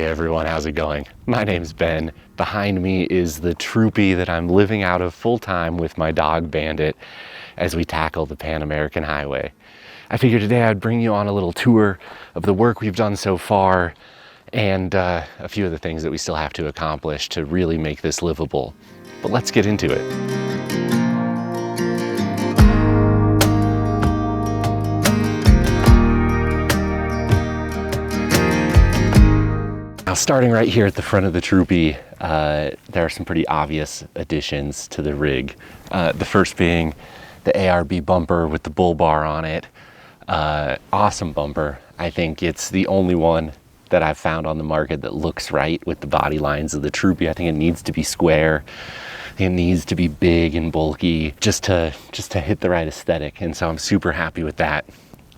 everyone, how's it going? My name's Ben. Behind me is the troopy that I'm living out of full time with my dog Bandit as we tackle the Pan American Highway. I figured today I'd bring you on a little tour of the work we've done so far and a few of the things that we still have to accomplish to really make this livable. But let's get into it. Now, starting right here at the front of the troopy, there are some pretty obvious additions to the rig. The first being the ARB bumper with the bull bar on it. Awesome bumper. I think it's the only one that I've found on the market that looks right with the body lines of the troopy. I think it needs to be square. It needs to be big and bulky just to hit the right aesthetic. And so I'm super happy with that.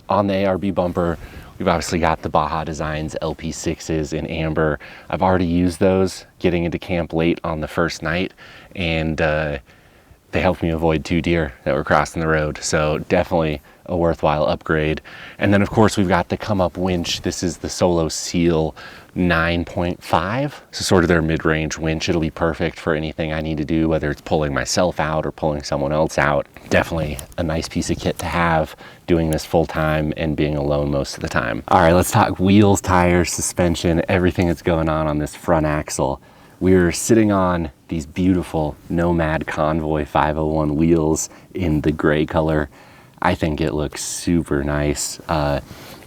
On the ARB bumper, we've obviously got the Baja Designs LP6s in amber. I've already used those getting into camp late on the first night, and they helped me avoid 2 deer that were crossing the road. So definitely a worthwhile upgrade. And then of course we've got the come up winch. This is the Solo Seal 9.5. So sort of their mid-range winch. It'll be perfect for anything I need to do, whether it's pulling myself out or pulling someone else out. Definitely a nice piece of kit to have doing this full time and being alone most of the time. All right, let's talk wheels, tires, suspension, everything that's going on this front axle. We're sitting on these beautiful Nomad Convoy 501 wheels in the gray color. I think it looks super nice.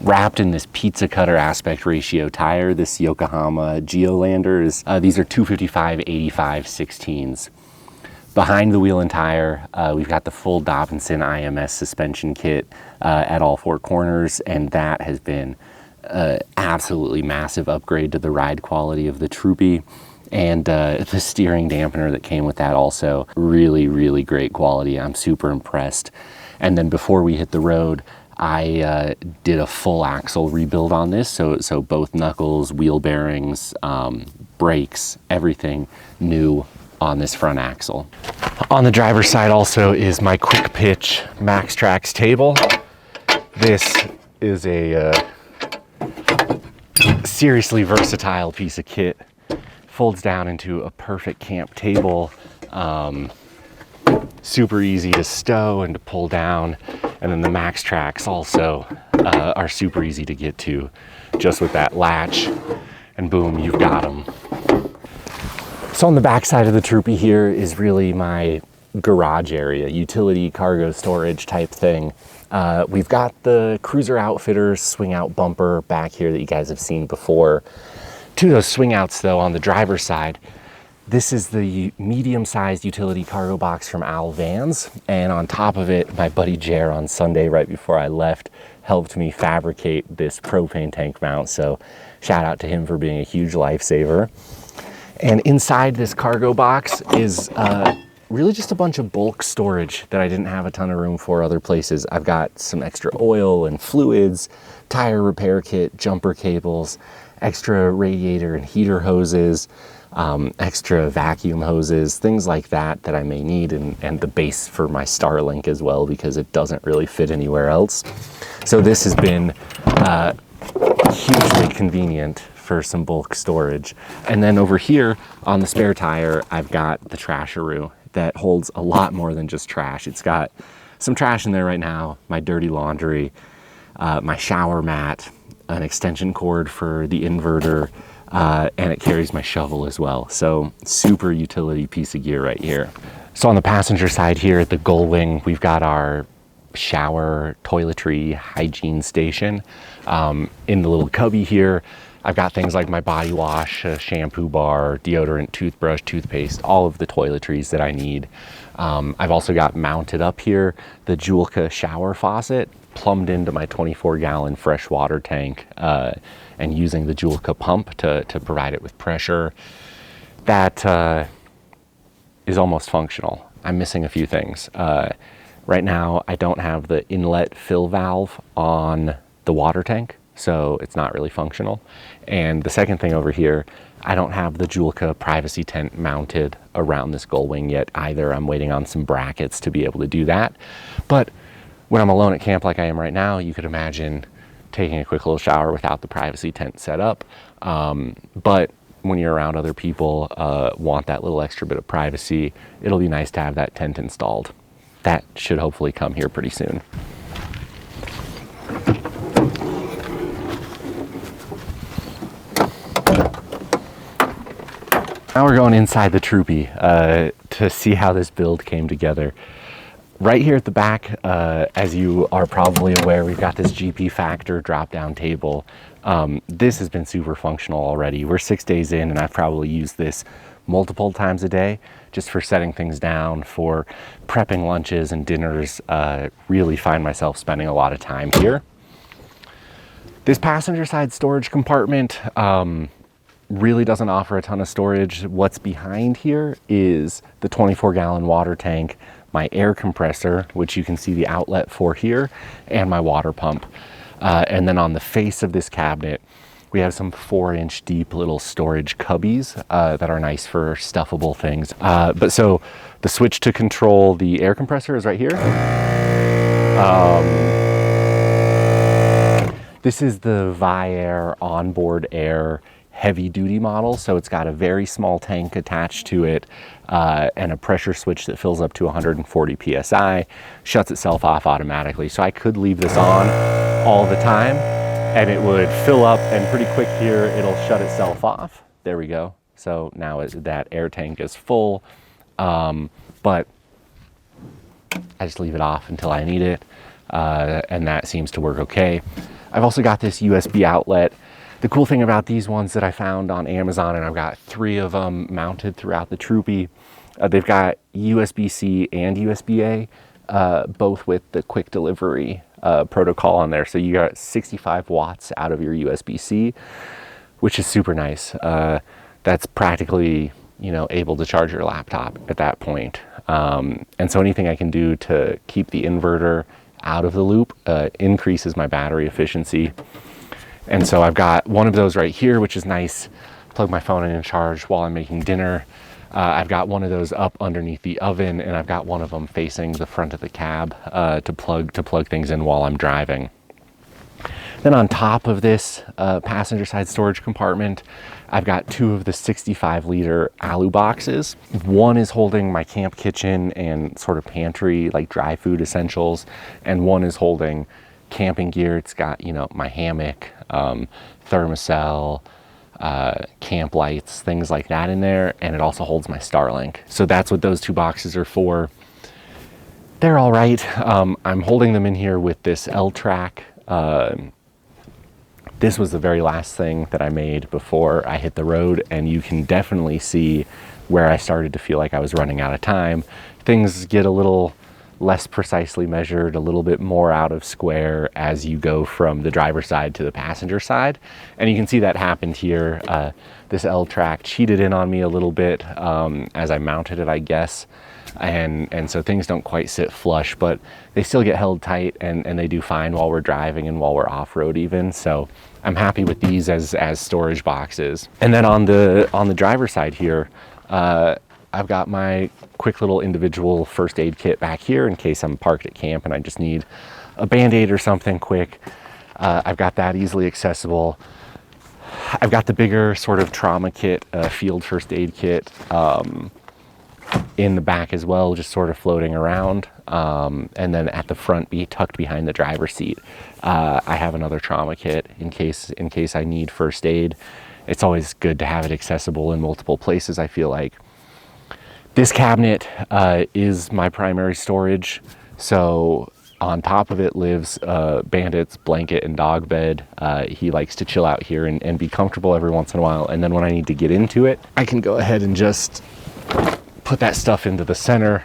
Wrapped in this pizza cutter aspect ratio tire, this Yokohama Geolanders. These are 255/85 16s. Behind the wheel and tire, we've got the full Dobinson IMS suspension kit at all 4 corners, and that has been absolutely massive upgrade to the ride quality of the troopy. And the steering dampener that came with that also, really, really great quality. I'm super impressed. And then before we hit the road, I did a full axle rebuild on this. So both knuckles, wheel bearings, brakes, everything new on this front axle. On the driver's side also is my quick pitch Max Trax table. This is a seriously versatile piece of kit. Folds down into a perfect camp table. Super easy to stow and to pull down. And then the Max Trax also are super easy to get to, just with that latch, and boom, you've got them. So on the back side of the troopy here is really my garage area, utility cargo storage type thing. We've got the Cruiser Outfitters swing out bumper back here that you guys have seen before. 2 of those swing outs though on the driver's side. This is the medium-sized utility cargo box from Owl Vans, and on top of it, my buddy Jer on Sunday right before I left helped me fabricate this propane tank mount, so shout out to him for being a huge lifesaver. And inside this cargo box is really just a bunch of bulk storage that I didn't have a ton of room for other places. I've got some extra oil and fluids, tire repair kit, jumper cables, extra radiator and heater hoses, extra vacuum hoses, things like that that I may need, and the base for my Starlink as well, because it doesn't really fit anywhere else. So this has been hugely convenient for some bulk storage. And then over here on the spare tire, I've got the Trasharoo that holds a lot more than just trash. It's got some trash in there right now, my dirty laundry, my shower mat, an extension cord for the inverter, and it carries my shovel as well. So super utility piece of gear right here. So on the passenger side here at the gull wing, we've got our shower, toiletry, hygiene station. In the little cubby here, I've got things like my body wash, a shampoo bar, deodorant, toothbrush, toothpaste, all of the toiletries that I need. I've also got mounted up here the Julka shower faucet plumbed into my 24-gallon freshwater tank, and using the Julka pump to provide it with pressure. That is almost functional. I'm missing a few things. Right now, I don't have the inlet fill valve on the water tank, so it's not really functional. And the second thing over here, I don't have the Julka privacy tent mounted around this gull wing yet either. I'm waiting on some brackets to be able to do that. But when I'm alone at camp like I am right now, you could imagine taking a quick little shower without the privacy tent set up. But when you're around other people, want that little extra bit of privacy, it'll be nice to have that tent installed. That should hopefully come here pretty soon. Now we're going inside the troopy to see how this build came together. Right here at the back, as you are probably aware, we've got this GP Factor drop-down table. This has been super functional already. We're 6 days in, and I've probably used this multiple times a day just for setting things down, for prepping lunches and dinners. Really find myself spending a lot of time here. This passenger side storage compartment really doesn't offer a ton of storage. What's behind here is the 24-gallon water tank, my air compressor, which you can see the outlet for here, and my water pump. And then on the face of this cabinet, we have some 4-inch deep little storage cubbies that are nice for stuffable things. But so the switch to control the air compressor is right here. This is the Viair onboard air heavy duty model, so it's got a very small tank attached to it and a pressure switch that fills up to 140 psi, shuts itself off automatically. So I could leave this on all the time and it would fill up, and pretty quick here it'll shut itself off. There we go. So now that air tank is full, but I just leave it off until I need it, and that seems to work okay. I've also got this USB outlet. The cool thing about these ones that I found on Amazon, and I've got 3 of them mounted throughout the troopy, they've got USB-C and USB-A, both with the quick delivery protocol on there. So you got 65 watts out of your USB-C, which is super nice. That's practically, you know, able to charge your laptop at that point. And so anything I can do to keep the inverter out of the loop increases my battery efficiency. And so I've got one of those right here, which is nice. Plug my phone in and charge while I'm making dinner. I've got one of those up underneath the oven, and I've got one of them facing the front of the cab to plug things in while I'm driving. Then on top of this passenger side storage compartment, I've got 2 of the 65-liter alu boxes. One is holding my camp kitchen and sort of pantry, like dry food essentials, and one is holding camping gear. It's got, you know, my hammock, thermocell, camp lights, things like that in there, and it also holds my Starlink. So that's what those 2 boxes are for. They're all right. I'm holding them in here with this L-Track. This was the very last thing that I made before I hit the road, and you can definitely see where I started to feel like I was running out of time. Things get a little less precisely measured, a little bit more out of square as you go from the driver's side to the passenger side. And you can see that happened here. This L-Track cheated in on me a little bit as I mounted it, I guess. And so things don't quite sit flush, but they still get held tight, and they do fine while we're driving and while we're off-road even. So I'm happy with these as storage boxes. And then on the driver's side here, I've got my quick little individual first aid kit back here in case I'm parked at camp and I just need a Band-Aid or something quick. I've got that easily accessible. I've got the bigger sort of trauma kit, field first aid kit in the back as well, just sort of floating around. And then at the front, tucked behind the driver's seat, I have another trauma kit in case I need first aid. It's always good to have it accessible in multiple places, I feel like. This cabinet is my primary storage, so on top of it lives Bandit's blanket and dog bed. He likes to chill out here and be comfortable every once in a while, and then when I need to get into it, I can go ahead and just put that stuff into the center.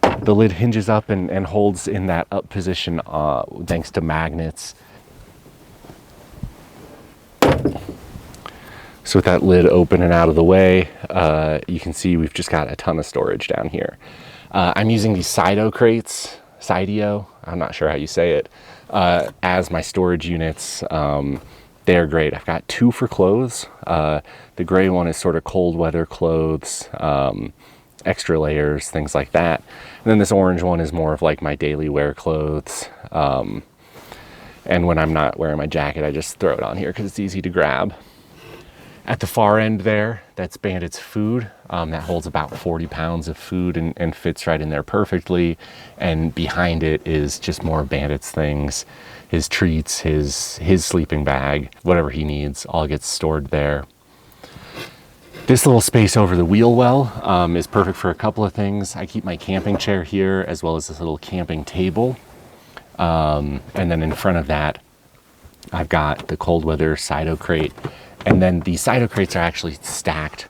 The lid hinges up and holds in that up position thanks to magnets. So with that lid open and out of the way, you can see we've just got a ton of storage down here. I'm using these Sido crates, Sidio, I'm not sure how you say it, as my storage units. They're great. I've got 2 for clothes. The gray one is sort of cold weather clothes, extra layers, things like that. And then this orange one is more of like my daily wear clothes. And when I'm not wearing my jacket, I just throw it on here because it's easy to grab. At the far end there, that's Bandit's food. That holds about 40 pounds of food and fits right in there perfectly. And behind it is just more Bandit's things, his treats, his sleeping bag, whatever he needs, all gets stored there. This little space over the wheel well is perfect for a couple of things. I keep my camping chair here as well as this little camping table. And then in front of that, I've got the cold weather Cyto crate. And then the Cyto crates are actually stacked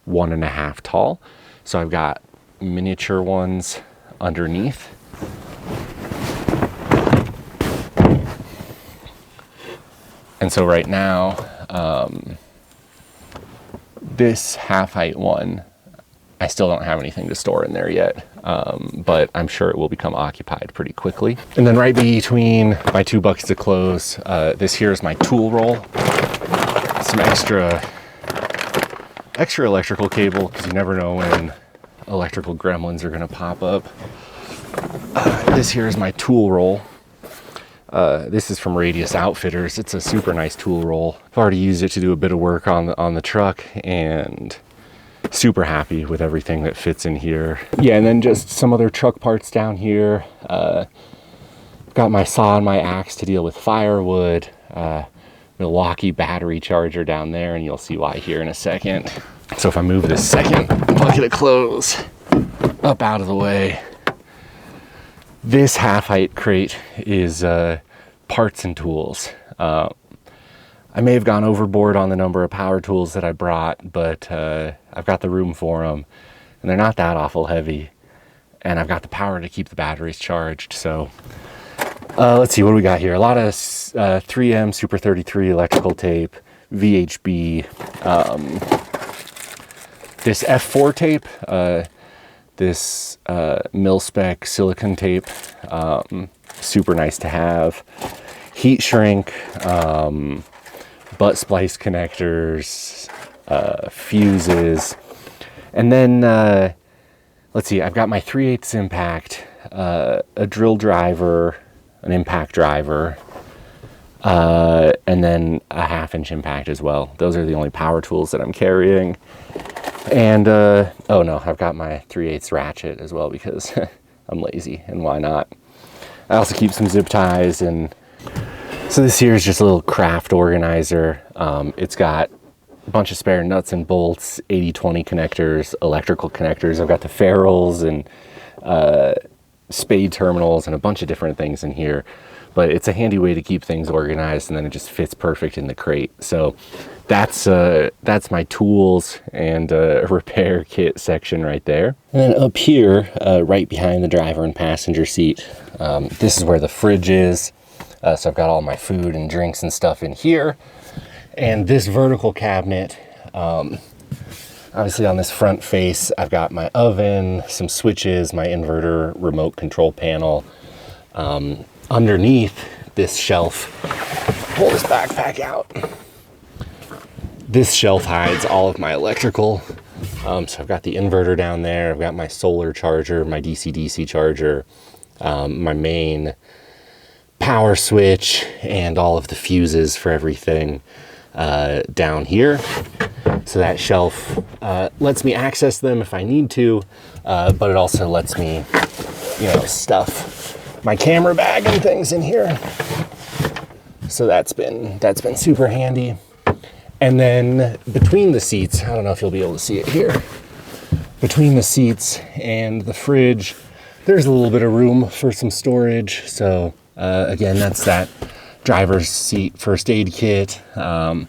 1.5 tall. So I've got miniature ones underneath. And so right now, this half height one, I still don't have anything to store in there yet, but I'm sure it will become occupied pretty quickly. And then right between my 2 buckets of clothes, this here is my tool roll. Some extra electrical cable, because you never know when electrical gremlins are gonna pop up. This here is my tool roll. This is from Radius Outfitters. It's a super nice tool roll. I've already used it to do a bit of work on the truck, and super happy with everything that fits in here. Yeah, and then just some other truck parts down here. Got my saw and my axe to deal with firewood. Milwaukee battery charger down there, and you'll see why here in a second. So if I move this second bucket of clothes up out of the way, this half height crate is parts and tools. I may have gone overboard on the number of power tools that I brought, but I've got the room for them, and they're not that awful heavy, and I've got the power to keep the batteries charged. So let's see, what do we got here? A lot of 3M Super 33 electrical tape, VHB, this F4 tape, this mil-spec silicone tape, super nice to have, heat shrink, butt splice connectors, fuses, and then let's see, I've got my 3/8 impact, a drill driver, an impact driver, and then a 1/2-inch impact as well. Those are the only power tools that I'm carrying. And oh no, I've got my 3/8 ratchet as well because I'm lazy, and why not? I also keep some zip ties, and so this here is just a little craft organizer. It's got a bunch of spare nuts and bolts, 80/20 connectors, electrical connectors. I've got the ferrules and spade terminals and a bunch of different things in here, but it's a handy way to keep things organized, and then it just fits perfect in the crate. So that's my tools and repair kit section right there. And then up here, right behind the driver and passenger seat, this is where the fridge is. So I've got all my food and drinks and stuff in here. And this vertical cabinet, obviously on this front face, I've got my oven, some switches, my inverter, remote control panel. Underneath this shelf, pull this backpack out. This shelf hides all of my electrical. So I've got the inverter down there. I've got my solar charger, my DC-DC charger, my main power switch, and all of the fuses for everything down here. So that shelf lets me access them if I need to, but it also lets me, stuff my camera bag and things in here. So that's been super handy. And then between the seats, I don't know if you'll be able to see it here, between the seats and the fridge, there's a little bit of room for some storage. So again, that's that driver's seat first aid kit. I've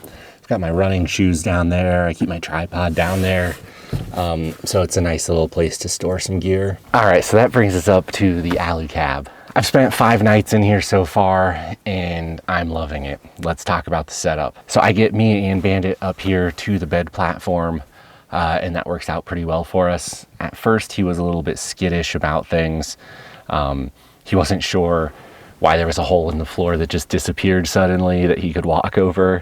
got my running shoes down there. I keep my tripod down there. So it's a nice little place to store some gear. All right, so that brings us up to the alu cab. I've spent 5 nights in here so far, and I'm loving it. Let's talk about the setup. So I get me and Bandit up here to the bed platform, and that works out pretty well for us. At first, he was a little bit skittish about things. He wasn't sure why there was a hole in the floor that just disappeared suddenly that he could walk over,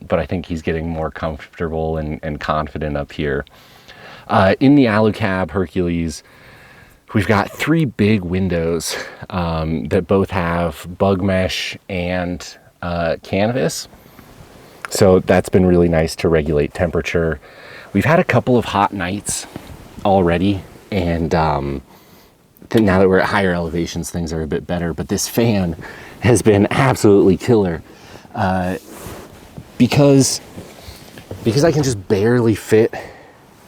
but I think he's getting more comfortable and confident up here. In the alu cab Hercules, We've got 3 big windows that both have bug mesh and canvas. So that's been really nice to regulate temperature. We've had a couple of hot nights already, and now that we're at higher elevations, things are a bit better. But this fan has been absolutely killer because I can just barely fit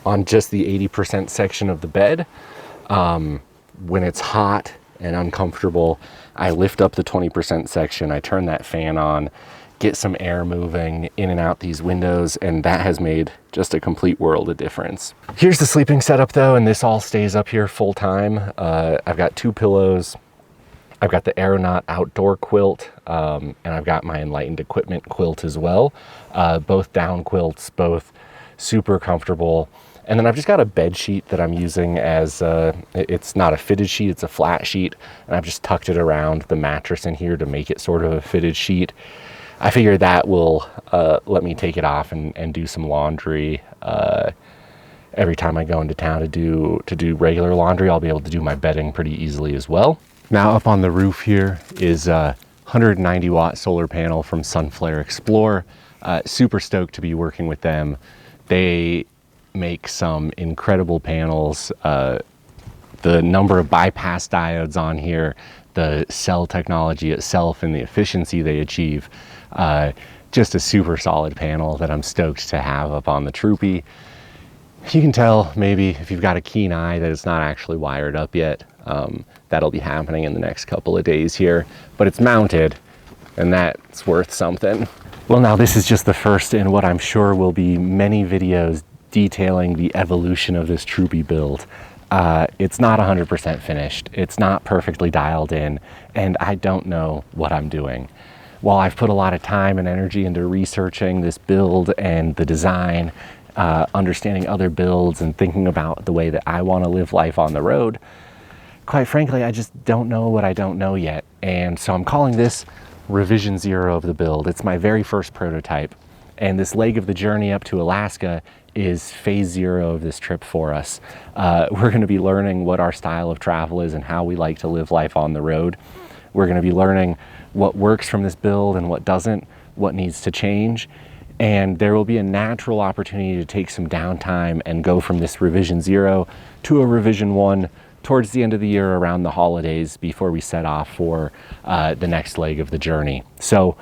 on just the 80% section of the bed. When it's hot and uncomfortable, I lift up the 20% section, I turn that fan on, get some air moving in and out these windows, and that has made just a complete world of difference. Here's the sleeping setup though, and this all stays up here full time. I've got 2 pillows, I've got the Aeronaut outdoor quilt, and I've got my Enlightened Equipment quilt as well. Both down quilts, both super comfortable. And then I've just got a bed sheet that I'm using as, it's not a fitted sheet, it's a flat sheet. And I've just tucked it around the mattress in here to make it sort of a fitted sheet. I figure that will let me take it off and do some laundry. Every time I go into town to do regular laundry, I'll be able to do my bedding pretty easily as well. Now up on the roof here is a 190 watt solar panel from Sunflare Explorer. Super stoked to be working with them. They make some incredible panels. The number of bypass diodes on here, the cell technology itself, and the efficiency they achieve, just a super solid panel that I'm stoked to have up on the troopy. You can tell maybe if you've got a keen eye that it's not actually wired up yet. That'll be happening in the next couple of days here, but it's mounted, and that's worth something. Well, now this is just the first in what I'm sure will be many videos detailing the evolution of this troopy build. It's not 100% finished. It's not perfectly dialed in, and I don't know what I'm doing. While I've put a lot of time and energy into researching this build and the design, understanding other builds and thinking about the way that I want to live life on the road, quite frankly, I just don't know what I don't know yet. And so I'm calling this revision 0 of the build. It's my very first prototype. And this leg of the journey up to Alaska is phase 0 of this trip for us. We're going to be learning what our style of travel is and how we like to live life on the road. We're going to be learning what works from this build and what doesn't, what needs to change. And there will be a natural opportunity to take some downtime and go from this revision 0 to a revision 1 towards the end of the year around the holidays before we set off for the next leg of the journey. So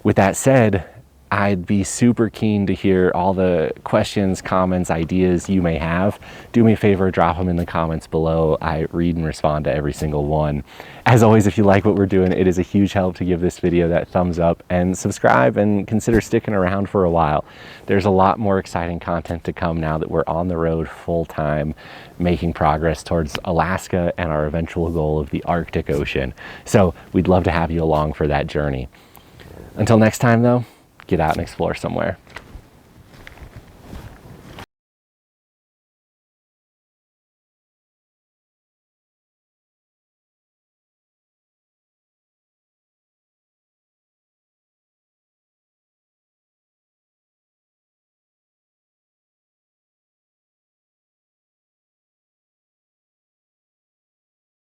with that said, I'd be super keen to hear all the questions, comments, ideas you may have. Do me a favor, drop them in the comments below. I read and respond to every single one. As always, if you like what we're doing, it is a huge help to give this video that thumbs up and subscribe and consider sticking around for a while. There's a lot more exciting content to come now that we're on the road full time, making progress towards Alaska and our eventual goal of the Arctic Ocean. So we'd love to have you along for that journey. Until next time though, get out and explore somewhere.